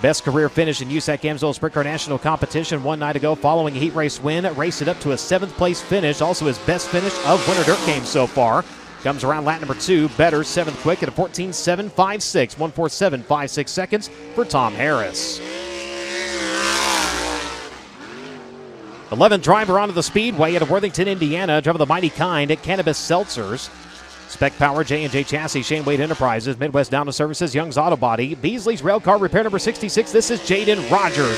Best career finish in USAC Amsoil Sprint Car National Competition one night ago following a heat race win. Raced it up to a 7th place finish. Also his best finish of Winter Dirt Games so far. Comes around lap number 2, better, 7th quick at a 14.756, 147.56 seconds for Tom Harris. 11th driver onto the Speedway at Worthington, Indiana, driving the Mighty Kind at Cannabis Seltzers. Spec Power, J&J Chassis, Shane Wade Enterprises, Midwest Down Services, Young's Auto Body, Beasley's Railcar Repair number 66. This is Jaden Rogers.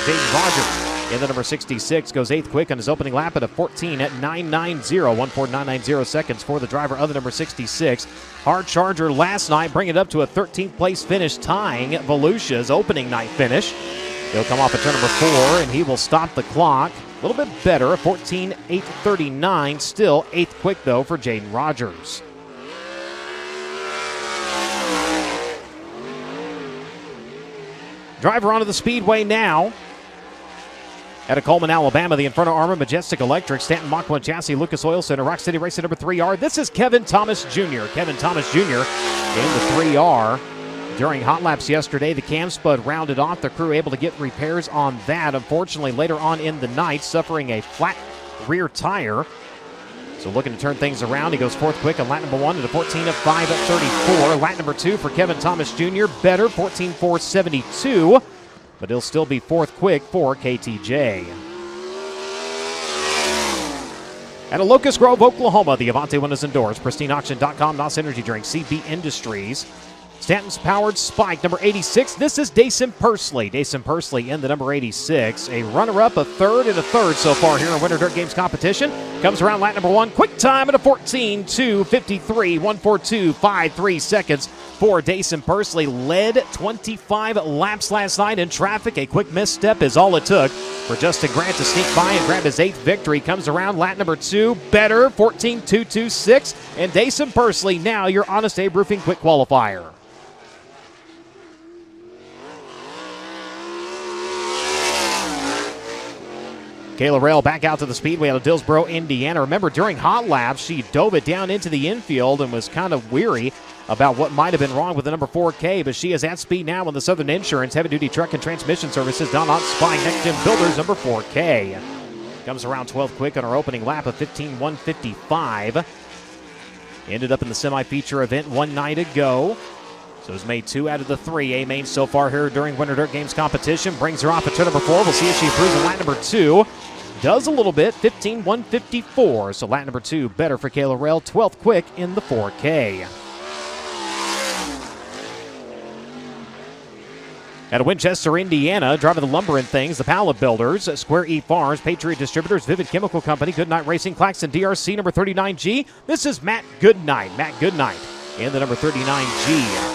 In the number 66 goes 8th quick on his opening lap at a 14.990, 14990 seconds for the driver of the number 66. Hard Charger last night, bringing it up to a 13th place finish, tying Volusia's opening night finish. He'll come off at turn number 4, and he will stop the clock. A little bit better, a 14.839, still 8th quick, though, for Jaden Rogers. Driver onto the Speedway now. Out of Coleman, Alabama, the Inferno Armor, Majestic Electric, Stanton Mach 1 Chassis, Lucas Oil Center, Rock City Racing number 3R. This is Kevin Thomas Jr. Kevin Thomas Jr. in the 3R. During hot laps yesterday, the cam spud rounded off. The crew able to get repairs on that. Unfortunately, later on in the night, suffering a flat rear tire. So looking to turn things around. He goes 4th quick on lap number 1 at a 14.534. Lap number 2 for Kevin Thomas Jr. Better, 14.472. But he'll still be 4th quick for KTJ. At a Locust Grove, Oklahoma, the Avante windows and doors. PristineAuction.com, NOS Energy Drink, CB Industries. Stanton's Powered Spike, number 86. This is Dason Pursley. Dason Pursley in the number 86. A runner-up, a third, and a third so far here in Winter Dirt Games competition. Comes around lap number 1. Quick time at a 14.253, 142.53 seconds for Dason Pursley. Led 25 laps last night in traffic. A quick misstep is all it took for Justin Grant to sneak by and grab his 8th victory. Comes around lap number 2. Better, 14.226. And Dason Pursley now your Honest Abe Roofing quick qualifier. Kayla Rail back out to the Speedway out of Dillsboro, Indiana. Remember, during hot laps, she dove it down into the infield and was kind of weary about what might have been wrong with the number 4K, but she is at speed now on the Southern Insurance Heavy-Duty Truck and Transmission Services. Don Ott spying Next Gen Builders, number 4K. Comes around 12th quick on her opening lap of 15.155. Ended up in the semi-feature event one night ago. So has made 2 out of the 3 A-mains so far here during Winter Dirt Games competition. Brings her off at turn number 4. We'll see if she improves in lap number 2. Does a little bit, 15.154. So lap number 2 better for Kayla Rail, 12th quick in the 4K. Out of Winchester, Indiana, driving the lumber and things, the Pallet Builders, Square E Farms, Patriot Distributors, Vivid Chemical Company, Goodnight Racing, Claxton DRC, number 39G. This is Matt Goodnight. Matt Goodnight in the number 39G.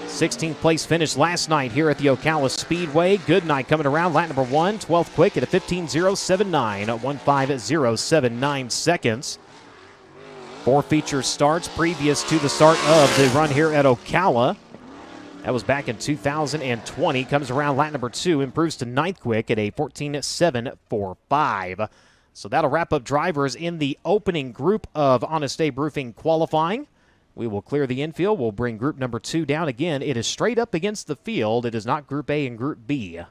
16th place finish last night here at the Ocala Speedway. Goodnight coming around lap number 1, 12th quick at a 15.079, 15079 seconds. 4 feature starts previous to the start of the run here at Ocala. That was back in 2020. Comes around lap number 2, improves to 9th quick at a 14.745. So that'll wrap up drivers in the opening group of Honest Abe Roofing qualifying. We will clear the infield. We'll bring group number 2 down again. It is straight up against the field. It is not Group A and Group B.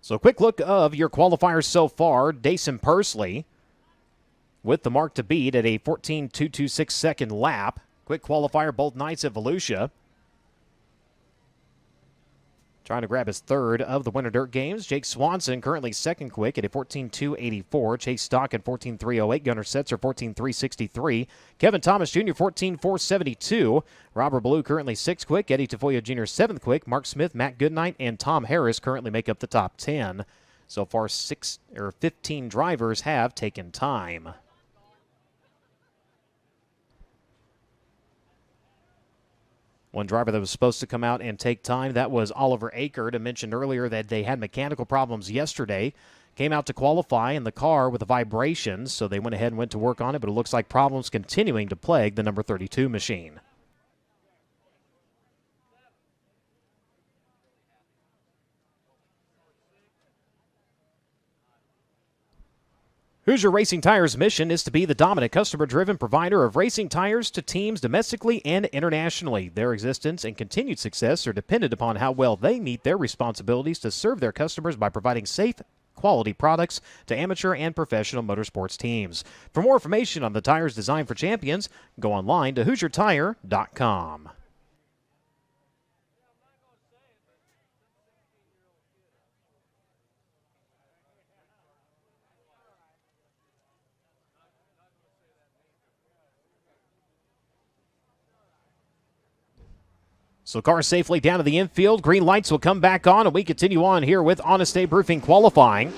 So a quick look of your qualifiers so far. Dason Pursley with the mark to beat at a 14.226 second lap. Quick qualifier both nights at Volusia. Trying to grab his 3rd of the Winter Dirt Games. Jake Swanson currently 2nd quick at a 14.284. Chase Stock at 14.308. Gunnar Setzer 14.363. Kevin Thomas Jr. 14.472. Robert Ballou currently 6th quick. Eddie Tafoya Jr. 7th quick. Mark Smith, Matt Goodnight, and Tom Harris currently make up the top 10. So far, 15 drivers have taken time. One driver that was supposed to come out and take time, that was Oliver Akert. I mentioned earlier that they had mechanical problems yesterday. Came out to qualify in the car with the vibrations, so they went ahead and went to work on it, but it looks like problems continuing to plague the number 32 machine. Hoosier Racing Tires' mission is to be the dominant customer-driven provider of racing tires to teams domestically and internationally. Their existence and continued success are dependent upon how well they meet their responsibilities to serve their customers by providing safe, quality products to amateur and professional motorsports teams. For more information on the tires designed for champions, go online to HoosierTire.com. So cars safely down to the infield. Green lights will come back on, and we continue on here with Honest Abe Roofing qualifying.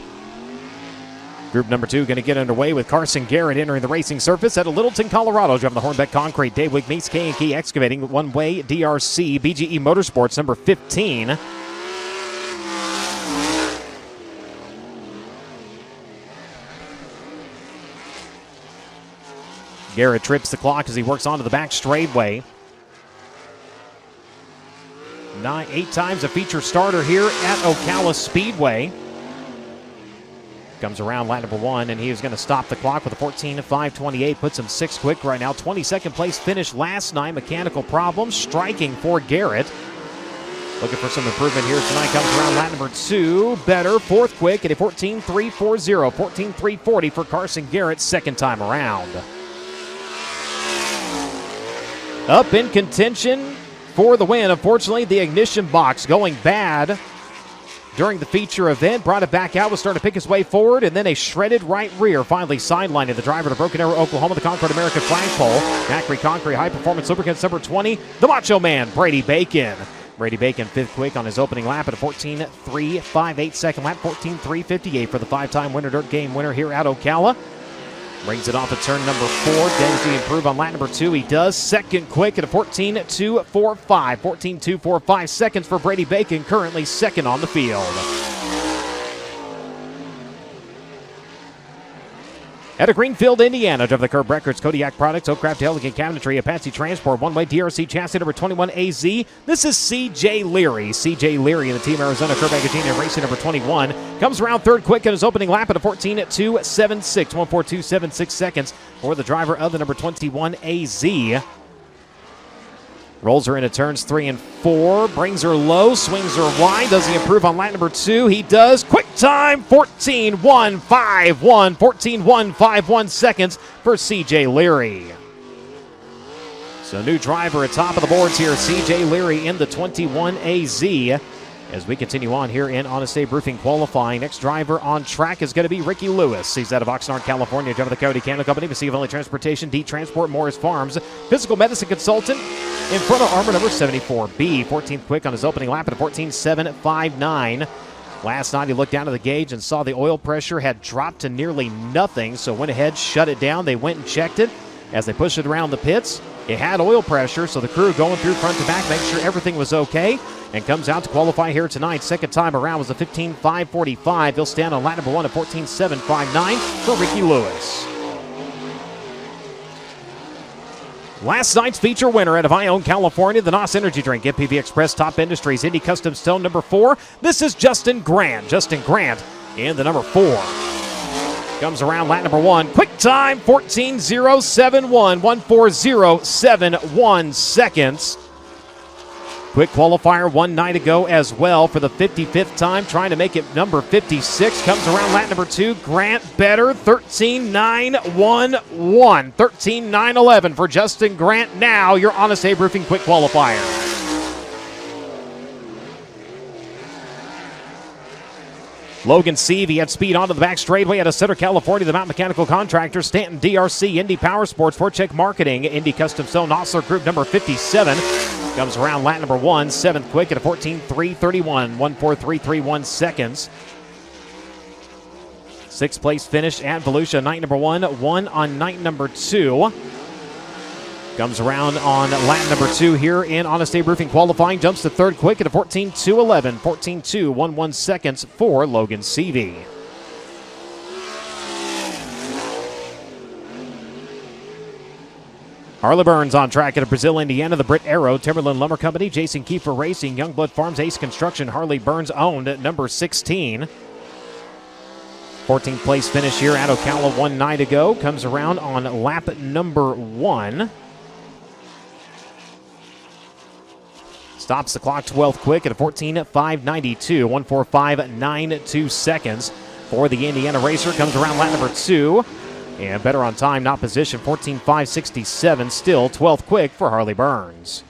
Group number 2 going to get underway with Carson Garrett entering the racing surface at Littleton, Colorado. Driving the Hornbeck Concrete. Dave Wick meets K&K Excavating. One-way DRC. BGE Motorsports, number 15. Garrett trips the clock as he works onto the back straightaway. 8 times a feature starter here at Ocala Speedway. Comes around lap number 1, and he is going to stop the clock with a 14.528. Puts him 6 quick right now. 22nd place finish last night. Mechanical problems. Striking for Garrett. Looking for some improvement here tonight. Comes around lap number 2. Better. 4th quick at a 14.340. 14.340 for Carson Garrett, second time around. Up in contention for the win. Unfortunately, the ignition box going bad during the feature event. Brought it back out, was starting to pick his way forward, and then a shredded right rear finally sidelining the driver to Broken Arrow, Oklahoma, the Concord American flagpole. Macri Concrete High Performance Lubricants number 20, the Macho Man, Brady Bacon. Brady Bacon 5th quick on his opening lap at a 14.358 second lap, 14.358 for the 5-time winner, dirt game winner here at Ocala. Brings it off at turn number 4. Does he improve on lap number 2? He does. Second quick at a 14.245. 14.245 seconds for Brady Bacon, currently second on the field. Out of Greenfield, Indiana, drive the Curb Records, Kodiak Products, Oakcraft Elegant Cabinetry, Apache Transport, one-way DRC chassis number 21 AZ. This is C.J. Leary. C.J. Leary in the Team Arizona Curb Magazine and Racing number 21. Comes around 3rd quick in his opening lap at a 14.276. 142.76 seconds for the driver of the number 21 AZ. Rolls her into turns 3 and 4. Brings her low, swings her wide. Does he improve on lap number 2? He does. Quick time, 14.151. 14.151 seconds for C.J. Leary. So new driver at top of the boards here, C.J. Leary in the 21 AZ. As we continue on here in Honest Abe Roofing qualifying, next driver on track is going to be Ricky Lewis. He's out of Oxnard, California, driving the Coyote Cannon Company, Receive Only Transportation, D Transport, Morris Farms, physical medicine consultant in front of Armor number 74B. 14th quick on his opening lap at a 14.759. Last night he looked down at the gauge and saw the oil pressure had dropped to nearly nothing, so went ahead, shut it down. They went and checked it. As they pushed it around the pits, it had oil pressure, so the crew going through front to back, make sure everything was okay, and comes out to qualify here tonight. Second time around was a 15.545. He'll stand on lap number 1 at 14.759 for Ricky Lewis. Last night's feature winner out of Ione, California, the NOS Energy Drink, MPV Express, Top Industries, Indy Custom Stone number 4. This is Justin Grant. Justin Grant in the number 4. Comes around lap number 1. Quick time, 14.071. 140.71 seconds. Quick qualifier one night ago as well for the 55th time, trying to make it number 56. Comes around lap number 2. Grant better, 13.911. 13.911 for Justin Grant. Now your Honest Abe Roofing quick qualifier. Logan Seavey, he had speed onto the back straightaway out of Center, California. The Mount Mechanical Contractor, Stanton DRC, Indy Power Sports, Fortcheck Marketing, Indy Custom Stone, Nosler Group number 57. Comes around lap number 1, 7th quick at a 14.331, 14331 seconds. 6th place finish at Volusia, night number 1, 1 on night number 2. Comes around on lap number 2 here in Honest Abe Roofing qualifying. Jumps to 3rd quick at a 14.211, 14.211 seconds for Logan Seavey. Harley Burns on track at Brazil, Indiana. The Britt Arrow, Timberland Lumber Company, Jason Kiefer Racing, Youngblood Farms, Ace Construction, Harley Burns owned at number 16. 14th place finish here at Ocala 1 night ago. Comes around on lap number 1. Stops the clock 12th quick at a 14.592, 1:45.92 seconds for the Indiana racer. Comes around lap number 2. And better on time, not position, 14.567, still 12th quick for Harley Burns.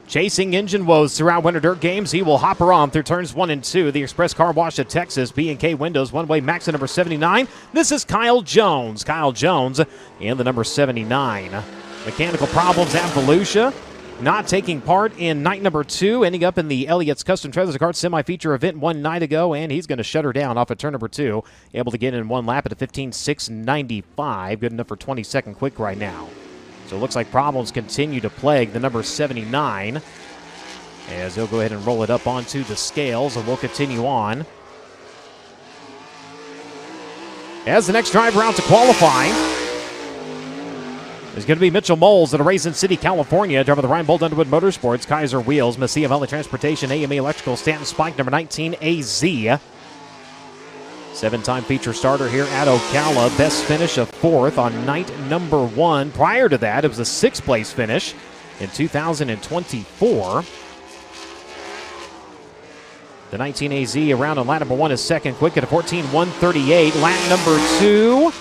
Chasing engine woes throughout Winter Dirt Games. He will hopper on through turns 1 and 2. The Express Car Wash of Texas, B&K Windows, one-way max at number 79. This is Kyle Jones. Kyle Jones and the number 79. Mechanical problems at Volusia. Not taking part in night number 2, ending up in the Elliott's Custom Trailers Kart semi-feature event 1 night ago, and he's going to shut her down off of turn number 2. Able to get in 1 lap at a 15.695. Good enough for 22nd quick right now. So it looks like problems continue to plague the number 79 as he'll go ahead and roll it up onto the scales, and we'll continue on. As the next driver out to qualify is going to be Mitchell Moles out of Raisin City, California. Driver of the Reinbold Underwood Motorsports, Kaiser Wheels, Messia Valley Transportation, AME Electrical, Stanton Spike, number 19, AZ. 7-time feature starter here at Ocala. Best finish of 4th on night number 1. Prior to that, it was a 6th place finish in 2024. The 19 AZ around on lap number 1 is second quick at a 14.138. Lap number 2,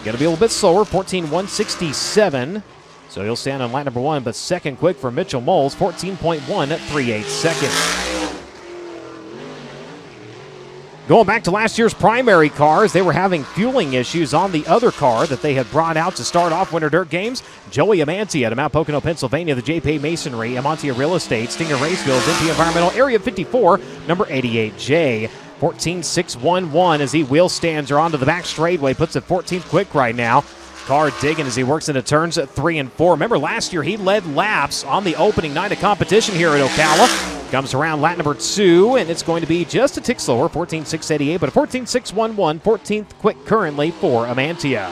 going to be a little bit slower, 14.167. So he'll stand on lap number 1, but second quick for Mitchell Moles, 14.138 seconds. Going back to last year's primary cars, they were having fueling issues on the other car that they had brought out to start off Winter Dirt Games. Joey Amantia out of Mount Pocono, Pennsylvania, the JP Masonry, Amantia Real Estate, Stinger Racefields, MP Environmental, Area 54, number 88J. 14.611 as he wheel stands her onto the back straightaway, puts it 14th quick right now. Car digging as he works into turns 3 and 4. Remember last year he led laps on the opening night of competition here at Ocala. Comes around lap number 2, and it's going to be just a tick slower, 14.688, but a 14.611, 14th quick currently for Amantia.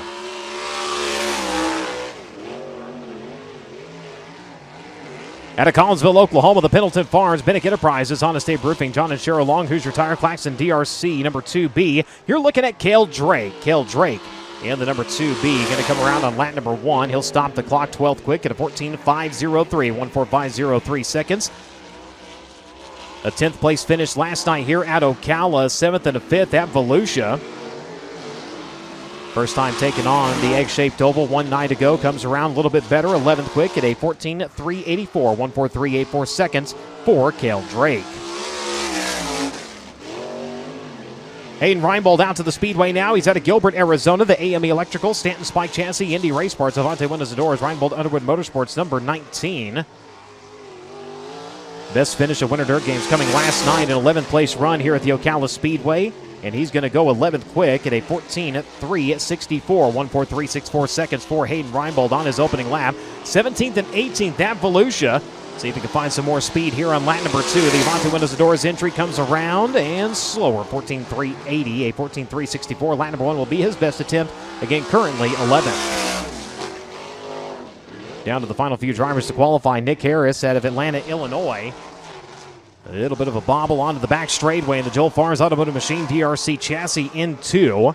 Out of Collinsville, Oklahoma, the Pendleton Farms, Bennick Enterprises, Honest State Roofing, John and Cheryl Long, Hoosier Tire, Claxton DRC, number 2B. You're looking at Cale Drake. Cale Drake and the number 2B going to come around on lap number 1. He'll stop the clock 12th quick at a 14.503, 1:45.03 seconds. A 10th place finish last night here at Ocala, 7th and a 5th at Volusia. First time taking on the egg-shaped oval 1 night ago. Comes around a little bit better, 11th quick at a 14.384, 1:43.84 seconds for Cale Drake. Hayden Reinbold out to the Speedway now. He's out of Gilbert, Arizona. The AME Electrical, Stanton Spike Chassis, Indy Race Parts, Avante Windows and Doors, Reinbold Underwood Motorsports, number 19. Best finish of Winter Dirt Games coming last night, an 11th place run here at the Ocala Speedway. And he's going to go 11th quick at a 14.364, 1:43.64 seconds for Hayden Reinbold on his opening lap. 17th and 18th at Volusia. See if he can find some more speed here on lap number 2. The Avante Windows and Doors entry comes around and slower, 14.380, a 14.364. Lap number 1 will be his best attempt. Again, currently 11th. Down to the final few drivers to qualify. Nick Harris out of Atlanta, Illinois. A little bit of a bobble onto the back straightaway in the Joel Farms Automotive Machine DRC chassis in 2.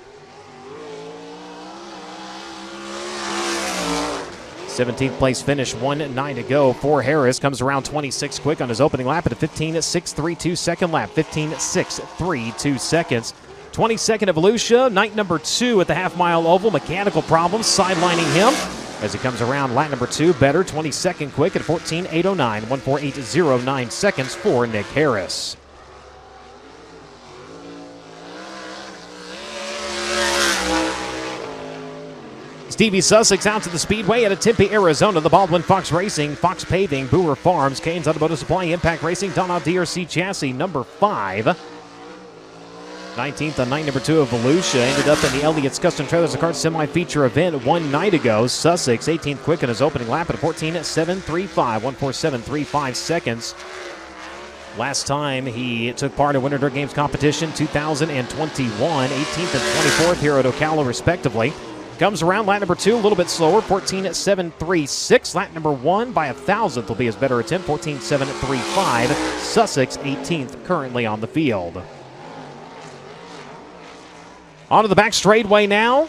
17th place finish 1 night ago for Harris. Comes around 26 quick on his opening lap at a 15.632 second lap. 15.632 seconds. 22nd at Volusia. Night number 2 at the half-mile oval. Mechanical problems sidelining him as he comes around lap number 2. Better, 22nd quick at 14.809, 1:48.09 seconds for Nick Harris. Stevie Sussex out to the Speedway at Tempe, Arizona. The Baldwin Fox Racing, Fox Paving, Boer Farms, Canes Automotive Supply, Impact Racing, Donald DRC Chassis, number 5. 19th on night number 2 of Volusia. Ended up in the Elliott's Custom Trailers and Kart semi-feature event 1 night ago. Sussex, 18th quick in his opening lap at 14.735, 1:47.35 seconds. Last time he took part in Winter Dirt Games competition, 2021, 18th and 24th here at Ocala, respectively. comes around. Lap number 2, a little bit slower, 14.736. Lap number 1 by 1,000th will be his better attempt, 14.735. Sussex 18th currently on the field. Onto the back straightaway now.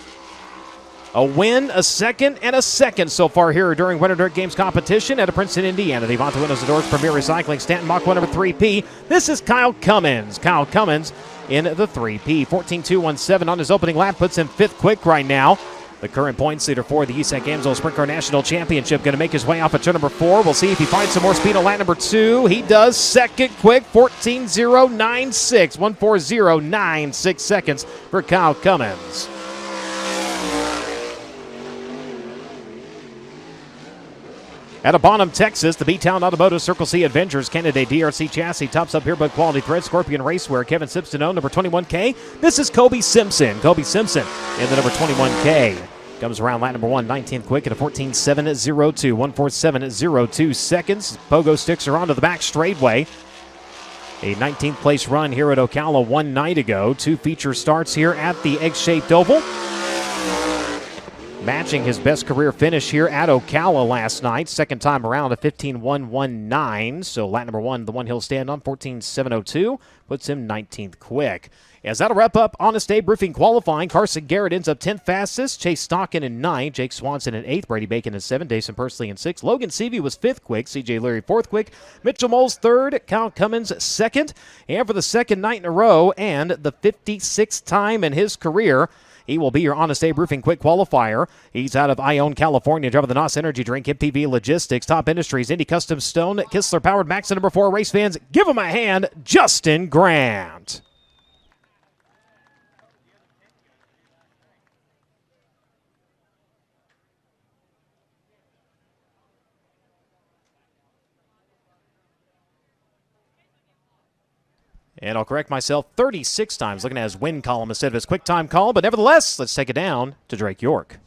A win, a second, and a second so far here during Winter Dirt Games competition out of Princeton, Indiana. The Avante Windows and Doors Premier Recycling, Stanton Mach 1 number 3P. This is Kyle Cummins. Kyle Cummins in the 3P. 14.217 on his opening lap, puts him 5th quick right now. The current points leader for the USAC Amsoil Sprint Car National Championship, going to make his way off at turn number 4. We'll see if he finds some more speed on lap number 2. He does. 2nd quick, 14.096. 140.96 seconds for Kyle Cummins. Out of Bonham, Texas, the B-Town Automotive Circle C Adventures candidate DRC chassis tops up here by Quality Thread, Scorpion Racewear, Kevin Simpson, number 21K. This is Kobe Simpson. Kobe Simpson in the number 21K. Comes around lap number 1, 19th quick at a 14.702, 147.02 seconds. Pogo sticks are onto the back straightway. A 19th place run here at Ocala one night ago. 2 feature starts here at the egg-shaped oval. Matching his best career finish here at Ocala last night. Second time around, a 15.119. So lap number 1, the one he'll stand on, 14.702, puts him 19th quick. As that'll wrap up Honest Abe Roofing qualifying, Carson Garrett ends up 10th fastest, Chase Stockin in 9th, Jake Swanson in 8th, Brady Bacon in 7th, Dason Pursley in 6th, Logan Seavey was 5th quick, CJ Leary 4th quick, Mitchell Moles 3rd, Kyle Cummins 2nd, and for the second night in a row and the 56th time in his career, he will be your Honest Abe Roofing Quick Qualifier. He's out of Ione, California, driving the NOS Energy Drink, MPV Logistics, Top Industries, Indy Custom Stone, Kistler Powered Max, and number 4 race fans. Give him a hand, Justin Grant. And I'll correct myself, 36 times, looking at his win column instead of his quick time column. But nevertheless, let's take it down to Drake York.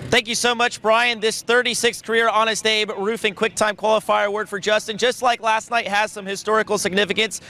Thank you so much, Brian. This 36th career Honest Abe Roofing Quick Time Qualifier award for Justin, just like last night, has some historical significance.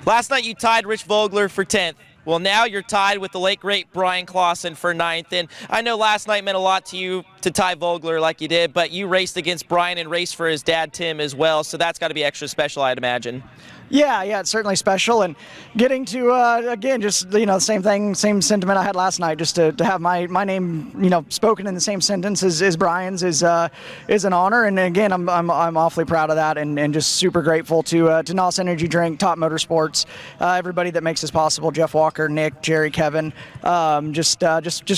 Last night you tied Rich Vogler for 10th. Well, now you're tied with the late, great Brian Clausen for 9th. And I know last night meant a lot to you to tie Vogler like you did, but you raced against Brian and raced for his dad, Tim, as well. So that's got to be extra special, I'd imagine. Yeah, it's certainly special, and getting to again, just same thing, same sentiment I had last night. Just to have my name spoken in the same sentence as Brian's is an honor, and again, I'm awfully proud of that, and just super grateful to NOS Energy Drink, Top Motorsports, everybody that makes this possible. Jeff Walker, Nick, Jerry, Kevin, just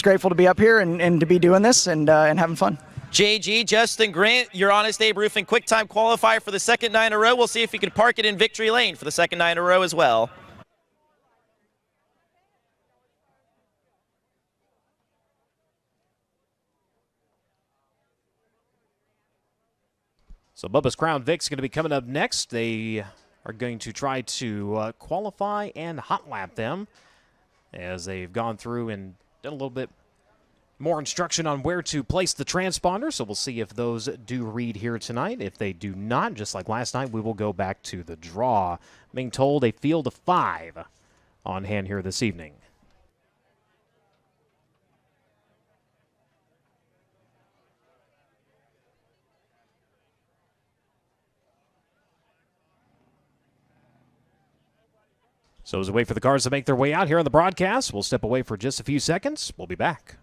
grateful to be up here and to be doing this and having fun. JG, Justin Grant, your Honest Abe Roofing Quick Time Qualifier for the second night in a row. We'll see if you can park it in victory lane for the second night in a row as well. So Bubba's Crown Vic's going to be coming up next. They are going to try to qualify and hot lap them as they've gone through and done a little bit more instruction on where to place the transponder, so we'll see if those do read here tonight. If they do not, just like last night, we will go back to the draw. I'm being told a field of 5 on hand here this evening. So as we wait for the cars to make their way out here on the broadcast, we'll step away for just a few seconds. We'll be back.